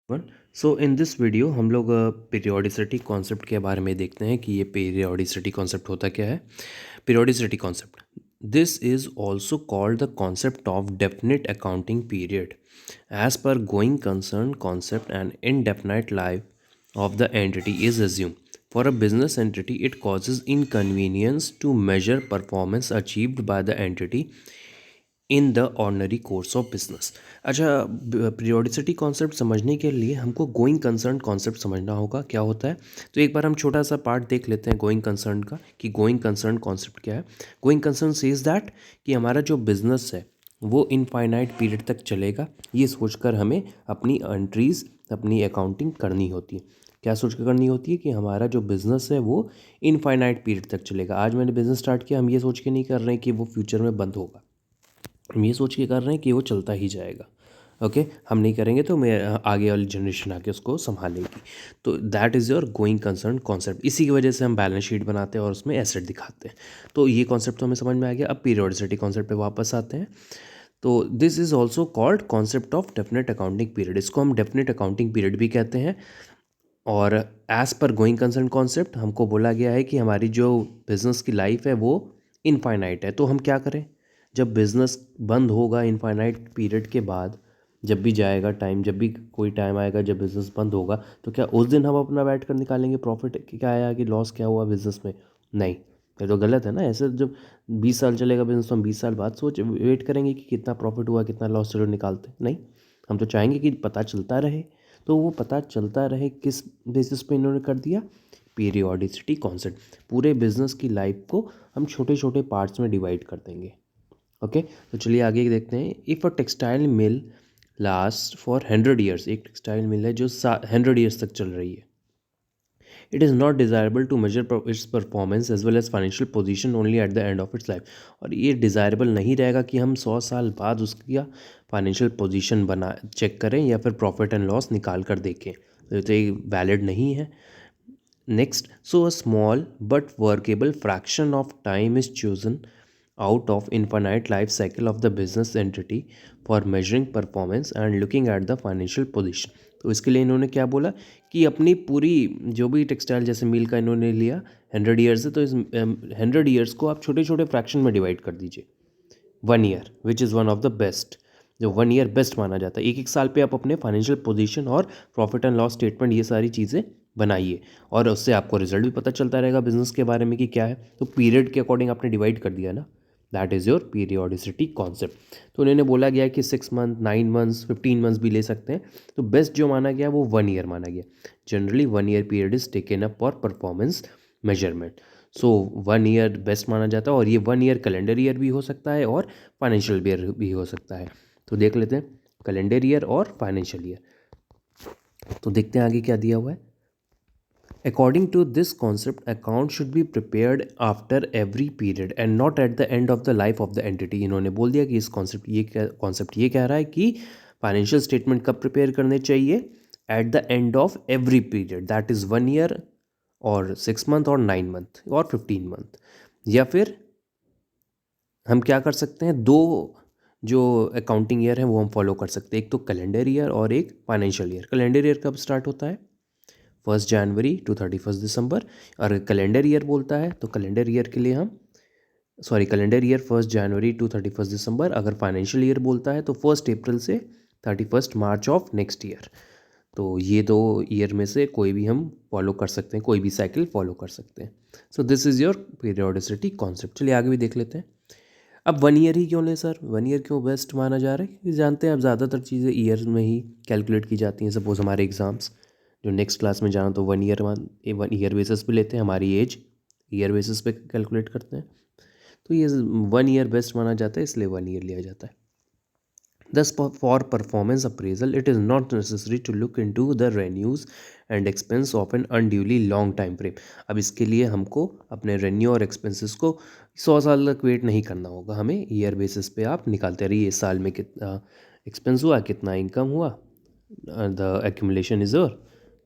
One so in this video हम लोग periodicity concept के बारे में देखते हैं कि ये पीरियोडिसिटी कॉन्सेप्ट होता क्या है। Periodicity concept, this is also called the concept of definite accounting period as per going concern concept and indefinite life of the entity is assumed. For a business entity, it causes inconvenience to measure performance achieved by the entity in the ordinary course of business. अच्छा, periodicity concept समझने के लिए हमको going concern concept समझना होगा क्या होता है। तो एक बार हम छोटा सा पार्ट देख लेते हैं गोइंग कंसर्न का कि गोइंग कंसर्न कॉन्सेप्ट क्या है। गोइंग कंसर्न सेज दैट कि हमारा जो बिजनेस है वो इनफाइनाइट पीरियड तक चलेगा, ये सोचकर हमें अपनी एंट्रीज अपनी अकाउंटिंग करनी होती है। क्या सोच कर करनी होती है कि हमारा जो बिज़नेस है वो इनफाइनाइट पीरियड तक चलेगा। आज मैंने बिज़नेस स्टार्ट किया, हम ये सोच के नहीं कर रहे हैं कि वो फ्यूचर में बंद होगा, हम ये सोच के कर रहे हैं कि वो चलता ही जाएगा। ओके, हम नहीं करेंगे तो मैं आगे वाली जनरेशन आके उसको संभालेगी। तो that is your going concern concept. इसी की वजह से हम बैलेंस शीट बनाते हैं और उसमें एसेट दिखाते हैं। तो ये कॉन्सेप्ट तो हमें समझ में आ गया। अब पीरियोडिसिटी कॉन्सेप्ट पे वापस आते हैं। तो this is also called concept of definite accounting period. इसको हम डेफिनेट अकाउंटिंग पीरियड भी कहते हैं। और as per going concern concept हमको बोला गया है कि हमारी जो बिज़नेस की लाइफ है वो इनफाइनाइट है। तो हम क्या करें, जब बिज़नेस बंद होगा इनफाइनाइट पीरियड के बाद, जब भी जाएगा टाइम, जब भी कोई टाइम आएगा जब बिज़नेस बंद होगा, तो क्या उस दिन हम अपना बैठ कर निकालेंगे प्रॉफिट क्या आया कि लॉस क्या हुआ बिज़नेस में? नहीं, ये तो गलत है ना। ऐसे जब 20 साल चलेगा बिज़नेस तो हम 20 साल बाद सोच वेट करेंगे कि कितना प्रॉफिट हुआ कितना लॉस, चलो निकालते हैं। नहीं, हम तो चाहेंगे कि पता चलता रहे। तो वो पता चलता रहे किस बेसिस पे इन्होंने कर दिया, पीरियोडिसिटी कॉन्सेप्ट। पूरे बिजनेस की लाइफ को हम छोटे छोटे पार्ट्स में डिवाइड कर देंगे। ओके, तो चलिए आगे देखते हैं। If a textile mill last for 100 years, एक टेक्सटाइल मिल है जो 100 ईयर्स तक चल रही है, it is not desirable to measure its performance as well as financial position only at the end of its life. और ये डिज़ायरेबल नहीं रहेगा कि हम 100 साल बाद उसकी फाइनेंशियल पोजीशन बना चेक करें या फिर प्रॉफिट एंड लॉस निकाल कर देखें। तो ये वैलिड नहीं है। Next, so a small but workable fraction of time is chosen out of infinite life cycle of the business entity for measuring performance and looking at the financial position. तो इसके लिए इन्होंने क्या बोला कि अपनी पूरी जो भी टेक्सटाइल जैसे मिल का इन्होंने लिया 100 ईयर्स है, तो इस 100 ईयर्स को आप छोटे छोटे फ्रैक्शन में डिवाइड कर दीजिए। 1 year which is one of the best, जो 1 ईयर बेस्ट माना जाता है। एक एक साल पे आप अपने फाइनेंशियल पोजीशन और प्रॉफिट एंड लॉस स्टेटमेंट ये सारी चीज़ें बनाइए, और उससे आपको रिजल्ट भी पता चलता रहेगा बिजनेस के बारे में कि क्या है। तो पीरियड के अकॉर्डिंग आपने डिवाइड कर दिया ना, that is your periodicity concept. तो उन्होंने बोला गया कि 6 मंथ, 9 मंथ्स, 15 मंथ्स भी ले सकते हैं। तो बेस्ट जो माना गया वो 1 ईयर माना गया। Generally 1 year period is taken up for performance measurement. So 1 year best माना जाता है, और ये 1 ईयर कैलेंडर ईयर भी हो सकता है और फाइनेंशियल ईयर भी हो सकता है। तो देख लेते हैं कैलेंडर ईयर और फाइनेंशियल ईयर। तो देखते हैं आगे क्या दिया हुआ है। According to this concept, account should be prepared after every period and not at the end of the life of the entity. इन्होंने बोल दिया कि इस कॉन्सेप्ट ये कह रहा है कि फाइनेंशियल स्टेटमेंट कब प्रिपेयर करने चाहिए, eight the end of every period, that is 1 year और 6 मंथ और 9 मंथ और 15 मंथ। या फिर हम क्या कर सकते हैं, दो जो अकाउंटिंग ईयर है वो हम फॉलो कर सकते हैं, एक तो कैलेंडर ईयर और एक फाइनेंशियल ईयर। कैलेंडर ईयर कब स्टार्ट होता है, 1 जनवरी टू 31 दिसंबर। और कैलेंडर ईयर बोलता है तो कैलेंडर ईयर के लिए हम कैलेंडर ईयर 1 जनवरी टू 31 दिसंबर। अगर फाइनेंशियल ईयर बोलता है तो 1 अप्रैल से 31 मार्च ऑफ नेक्स्ट ईयर। तो ये दो ईयर में से कोई भी हम फॉलो कर सकते हैं, कोई भी साइकिल फॉलो कर सकते हैं। So this is your periodicity concept. चलिए आगे भी देख लेते हैं। अब 1 ईयर ही क्यों लें सर, 1 ईयर क्यों बेस्ट माना जा रहा है? क्योंकि जानते हैं अब ज़्यादातर चीज़ें ईयर में ही कैलकुलेट की जाती हैं। सपोज हमारे एग्ज़ाम्स जो नेक्स्ट क्लास में जाना, तो 1 ईयर बेसिस पे लेते हैं, हमारी एज ईयर बेसिस पे कैलकुलेट करते हैं। तो ये 1 ईयर बेस्ट माना जाता है, इसलिए 1 ईयर लिया जाता है। Thus, for performance appraisal, it is not necessary to look into the revenues and expense of an unduly long time frame. अब इसके लिए हमको अपने रेन्यू और एक्सपेंसेस को 100 साल तक वेट नहीं करना होगा, हमें ईयर बेसिस पे आप निकालते रहिए। इस साल में कितना एक्सपेंस हुआ, कितना इनकम हुआ, the accumulation is a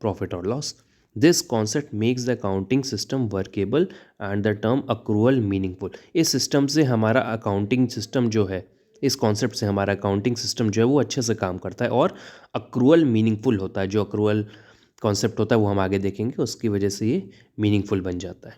profit और loss. This concept makes the accounting system workable and the term accrual meaningful. इस सिस्टम से हमारा अकाउंटिंग सिस्टम जो है इस कॉन्सेप्ट से हमारा अकाउंटिंग सिस्टम जो है वो अच्छे से काम करता है और अक्रूअल मीनिंगफुल होता है। जो अक्रूअल कॉन्सेप्ट होता है वो हम आगे देखेंगे, उसकी वजह से ये मीनिंगफुल बन जाता है।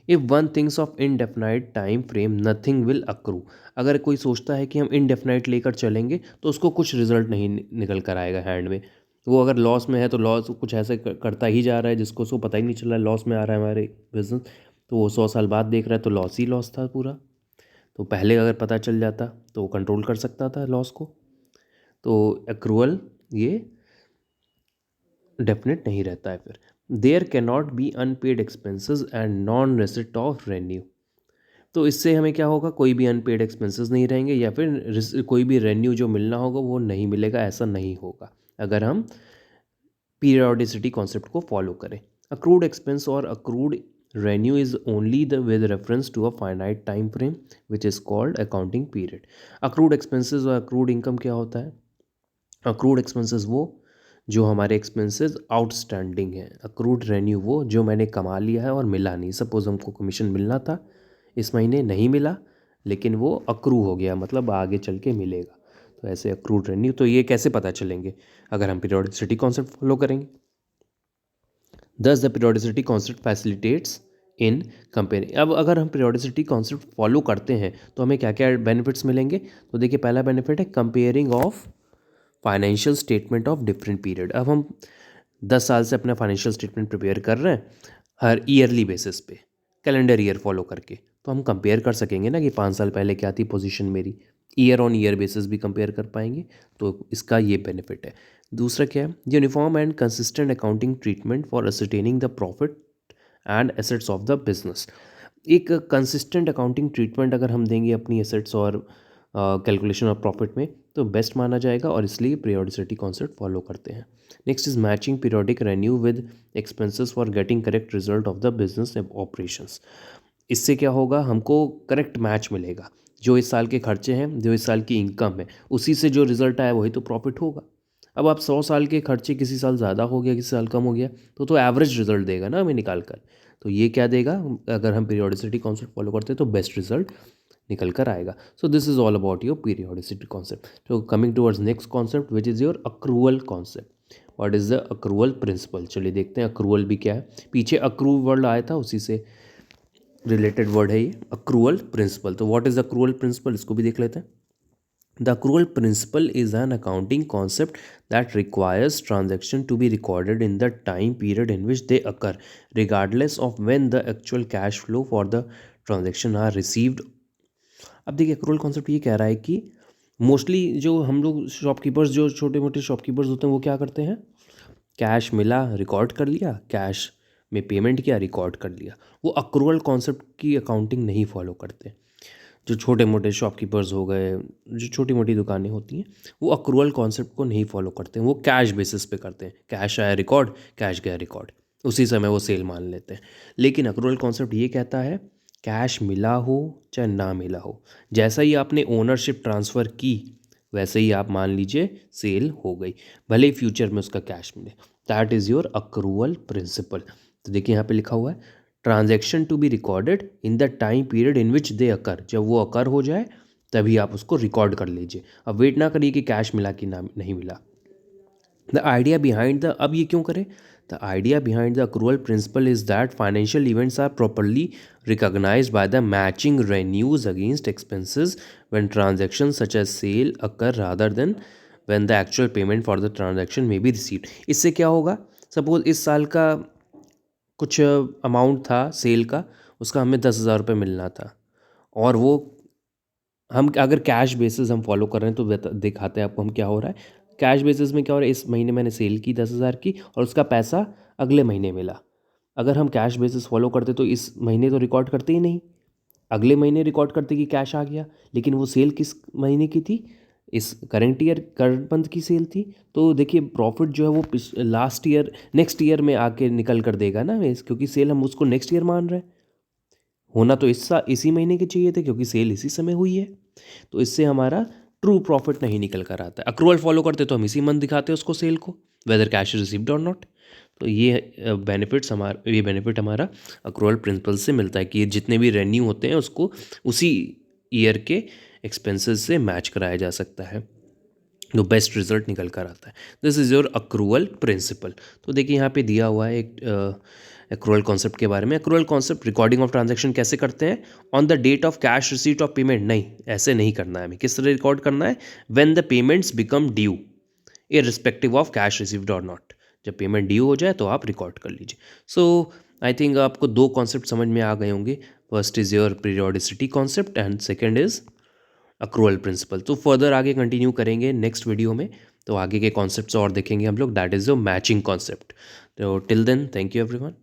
If one things of indefinite time frame nothing will accrue. अगर कोई सोचता है कि हम इनडेफिनाइट लेकर चलेंगे तो उसको कुछ रिजल्ट नहीं निकल कर आएगा हैंड में। वो अगर लॉस में है तो लॉस कुछ ऐसे करता ही जा रहा है जिसको उसको पता ही नहीं चल रहा है लॉस में आ रहा है हमारे बिजनेस, तो वो 100 साल बाद देख रहा है तो लॉस ही लॉस था पूरा। तो पहले अगर पता चल जाता तो वो कंट्रोल कर सकता था लॉस को। तो एक्रूअल ये डेफिनेट नहीं रहता है। फिर there can not be unpaid expenses and non receipt of revenue. तो इससे हमें क्या होगा, कोई भी अनपेड एक्सपेंसेस नहीं रहेंगे या फिर कोई भी रेन्यू जो मिलना होगा वो नहीं मिलेगा, ऐसा नहीं होगा अगर हम पीरियोडिसिटी कॉन्सेप्ट को फॉलो करें। अक्रूड एक्सपेंस और accrued revenue is only the with reference to a finite time frame which is called accounting period. Accrued expenses और अक्रूड इनकम क्या होता है? अक्रूड एक्सपेंसेस वो जो हमारे एक्सपेंसेस आउटस्टैंडिंग है, अक्रूड रेन्यू वो जो मैंने कमा लिया है और मिला नहीं। सपोज हमको कमीशन मिलना था, इस महीने नहीं मिला, लेकिन वो अक्रू हो गया, मतलब आगे चल के मिलेगा। तो ऐसे अक्रूड रेन्यू, तो ये कैसे पता चलेंगे? अगर हम पीरियोडिसिटी कॉन्सेप्ट फॉलो करेंगे। दस the periodicity concept facilitates in comparing. अब अगर हम पीरियोडिसिटी कॉन्सेप्ट फॉलो करते हैं तो हमें क्या क्या बेनिफिट्स मिलेंगे? तो देखिए, पहला बेनिफिट है comparing of financial statement of different period. अब हम 10 साल से अपना फाइनेंशियल स्टेटमेंट प्रिपेयर कर रहे हैं हर ईयरली बेसिस पे, कैलेंडर ईयर फॉलो करके, तो हम कंपेयर कर सकेंगे ना कि 5 साल पहले क्या थी पोजीशन मेरी। ईयर ऑन ईयर बेसिस भी कंपेयर कर पाएंगे, तो इसका ये बेनिफिट है। दूसरा क्या है? Uniform and consistent accounting treatment for ascertaining the profit and assets of the business. एक कंसिस्टेंट अकाउंटिंग ट्रीटमेंट अगर हम देंगे अपनी एसेट्स और कैलकुलेशन ऑफ प्रॉफिट में तो बेस्ट माना जाएगा, और इसलिए पीरियोडिसिटी कॉन्सेप्ट फॉलो करते हैं। Next is matching periodic renew with expenses for getting correct result of the business operations. इससे क्या होगा, हमको करेक्ट मैच मिलेगा। जो इस साल के खर्चे हैं, जो इस साल की इनकम है, उसी से जो रिजल्ट आया वही तो प्रॉफिट होगा। अब आप 100 साल के खर्चे किसी साल ज़्यादा हो गया, किसी साल कम हो गया, तो एवरेज रिजल्ट देगा ना हमें निकाल कर। तो ये क्या देगा, अगर हम पीरियोडिसिटी कॉन्सेप्ट फॉलो करते हैं तो बेस्ट रिजल्ट निकल कर आएगा। So this is all about your periodicity concept. तो coming towards next concept which is your accrual concept. What is the accrual principle? चलिए देखते हैं अक्रूवल भी क्या है। पीछे अक्रू वर्ड आया था, उसी से रिलेटेड वर्ड है ये अक्रूवल प्रिंसिपल। तो व्हाट इज़ अक्रूवल प्रिंसिपल, इसको भी देख लेते हैं। The accrual principle is an accounting concept that requires transactions to be recorded in the time period in which they occur, regardless of when the actual cash flow for the transaction are received। अब देखिए, accrual concept ये कह रहा है कि mostly जो हम लोग शॉपकीपर्स, जो छोटे मोटे शॉपकीपर्स होते हैं, वो क्या करते हैं, कैश मिला रिकॉर्ड कर लिया, कैश में पेमेंट किया रिकॉर्ड कर लिया। वो अक्रूवल कॉन्सेप्ट की अकाउंटिंग नहीं फॉलो करते। जो छोटे मोटे शॉपकीपर्स हो गए, जो छोटी मोटी दुकानें होती हैं, वो अक्रूवल कॉन्सेप्ट को नहीं फॉलो करते हैं। वो कैश बेसिस पे करते हैं, कैश आया रिकॉर्ड, कैश गया रिकॉर्ड, उसी समय वो सेल मान लेते हैं। लेकिन अक्रूवल कॉन्सेप्ट ये कहता है कैश मिला हो चाहे ना मिला हो, जैसा ही आपने ओनरशिप ट्रांसफ़र की वैसे ही आप मान लीजिए सेल हो गई, भले ही फ्यूचर में उसका कैश मिले। That is your accrual principle. तो देखिए यहाँ पे लिखा हुआ है transaction to be recorded in the time period in which they occur. जब वो अकर हो जाए तभी आप उसको रिकॉर्ड कर लीजिए। अब वेट ना करिए कि कैश मिला कि ना नहीं मिला। द आइडिया बिहाइंड द, अब ये क्यों करें? The idea behind the accrual principle is that financial events are properly recognized by the matching revenues against expenses when transactions such as sale occur rather than when the actual payment for the transaction may be received। इससे क्या होगा, suppose इस साल का कुछ amount था cell का, उसका हमें 10,000 रुपये मिलना था, और वो हम अगर कैश बेसिस हम फॉलो कर रहे हैं तो दिखाते हैं आपको हम क्या हो रहा है। कैश बेसिस में क्या हो रहा है, इस महीने मैंने सेल की 10,000 की और उसका पैसा अगले महीने मिला। अगर हम कैश बेसिस फॉलो करते तो इस महीने तो रिकॉर्ड करते ही नहीं, अगले महीने रिकॉर्ड करते कि कैश आ गया। लेकिन वो सेल किस महीने की थी, इस करंट ईयर करंट मंथ की सेल थी। तो देखिए प्रॉफिट जो है वो लास्ट ईयर नेक्स्ट ईयर में आके निकल कर देगा ना, क्योंकि सेल हम उसको नेक्स्ट ईयर मान रहे हैं। होना तो इसी महीने के चाहिए थे क्योंकि सेल इसी समय हुई है। तो इससे हमारा ट्रू प्रॉफिट नहीं निकल कर आता है। अक्रूवल फॉलो करते तो हम इसी मंथ दिखाते हैं उसको सेल को, वेदर कैश रिसीव्ड और नॉट। तो ये बेनिफिट हमारा अक्रूवल प्रिंसिपल से मिलता है कि जितने भी रेन्यू होते हैं उसको उसी ईयर के एक्सपेंसेस से मैच कराया जा सकता है, तो बेस्ट रिजल्ट निकल कर आता है। This is your accrual principle. तो देखिए यहाँ पे दिया हुआ है एक एक्रूअल कॉन्सेप्ट के बारे में। Accrual concept recording of transaction कैसे करते हैं, on the date of cash receipt of payment. नहीं, ऐसे नहीं करना है हमें। किस तरह रिकॉर्ड करना है, when the payments become due irrespective of cash received और नॉट। जब पेमेंट ड्यू हो जाए तो आप रिकॉर्ड कर लीजिए। सो आई थिंक आपको दो कॉन्सेप्ट समझ में आ गए होंगे। First is your periodicity concept and second is accrual principle. तो फर्दर आगे कंटिन्यू करेंगे नेक्स्ट वीडियो में, तो आगे के कॉन्सेप्ट्स और देखेंगे हम लोग, that is your matching concept. तो till then, thank you everyone.